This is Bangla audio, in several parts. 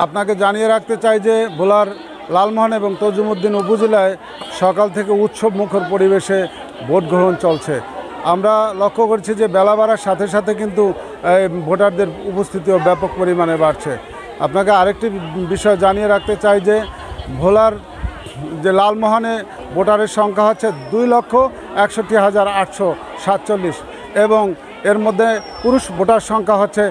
আপনাকে জানিয়ে রাখতে চাই যে ভোলার লালমোহন এবং তজুমুদ্দিন উপজেলায় সকাল থেকে উৎসব মুখর পরিবেশে ভোট গ্রহণ চলছে। আমরা লক্ষ্য করছি যে বেলা বাড়ার সাথে সাথে কিন্তু ভোটারদের উপস্থিতিও ব্যাপক পরিমাণে বাড়ছে। আপনাকে আরেকটি বিষয় জানিয়ে রাখতে চাই যে ভোলার যে লালমোহনে ভোটারের সংখ্যা হচ্ছে 2,61,847 এবং এর মধ্যে পুরুষ ভোটার সংখ্যা হচ্ছে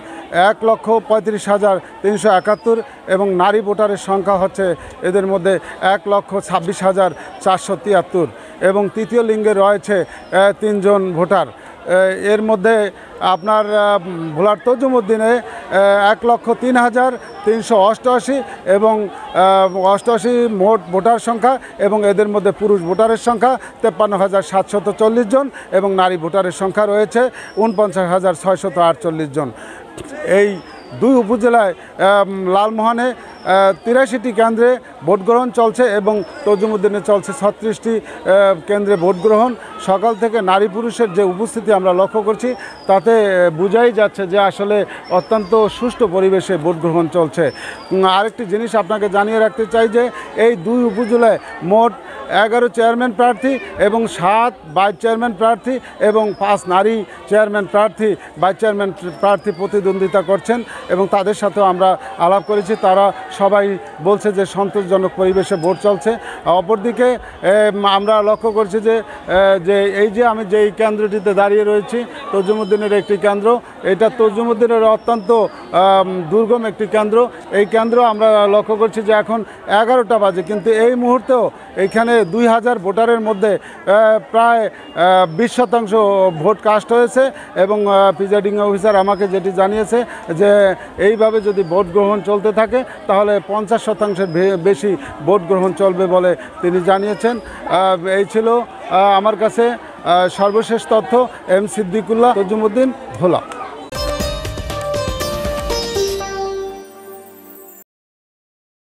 1,35,371 এবং নারী ভোটারের সংখ্যা হচ্ছে এদের মধ্যে 1,26,473 এবং তৃতীয় লিঙ্গে রয়েছে 3 জন ভোটার। এর মধ্যে আপনার ভোলার তজুমুদ্দিনে 1,03,388 এবং 88 মোট ভোটার সংখ্যা এবং এদের মধ্যে পুরুষ ভোটারের সংখ্যা 53,740 জন এবং নারী ভোটারের সংখ্যা রয়েছে 49,648 জন। এই দুই উপজেলায় লালমোহনে 83টি কেন্দ্রে ভোট গ্রহণ চলছে এবং তজুমুদ্দিনে চলছে 36টি কেন্দ্রে ভোট গ্রহণ। সকাল থেকে নারী পুরুষের যে উপস্থিতি আমরা লক্ষ্য করছি তাতে বোঝাই যাচ্ছে যে আসলে অত্যন্ত সুষ্ঠু পরিবেশে ভোট গ্রহণ চলছে। আরেকটি জিনিস আপনাকে জানিয়ে রাখতে চাই যে এই দুই উপজেলায় মোট 11 চেয়ারম্যান প্রার্থী এবং 7 ভাইস চেয়ারম্যান প্রার্থী এবং 5 নারী চেয়ারম্যান প্রার্থী ভাইস চেয়ারম্যান প্রার্থী প্রতিদ্বন্দ্বিতা করছেন এবং তাদের সাথেও আমরা আলাপ করেছি। তারা সবাই বলছে যে সন্তোষজনক পরিবেশে ভোট চলছে। অপরদিকে আমরা লক্ষ্য করছি যে এই যে আমি যেই কেন্দ্রটিতে দাঁড়িয়ে রয়েছি তজুমুদ্দিনের একটি কেন্দ্র, এটা তজুমুদ্দিনের অত্যন্ত দুর্গম একটি কেন্দ্র। এই কেন্দ্র আমরা লক্ষ্য করছি যে এখন 11টা বাজে কিন্তু এই মুহূর্তেও এইখানে 2000 ভোটারের মধ্যে প্রায় 20% ভোট কাস্ট হয়েছে এবং প্রিজাইডিং অফিসার আমাকে যেটি জানিয়েছে যে এইভাবে যদি ভোট গ্রহণ চলতে থাকে তাহলে 50%-এর বেশি ভোট গ্রহণ চলবে বলে তিনি জানিয়েছেন। এই ছিল আমার কাছে সর্বশেষ তথ্য। এম সিদ্দিকুল্লাহ, তজুমুদ্দিন, ভোলা।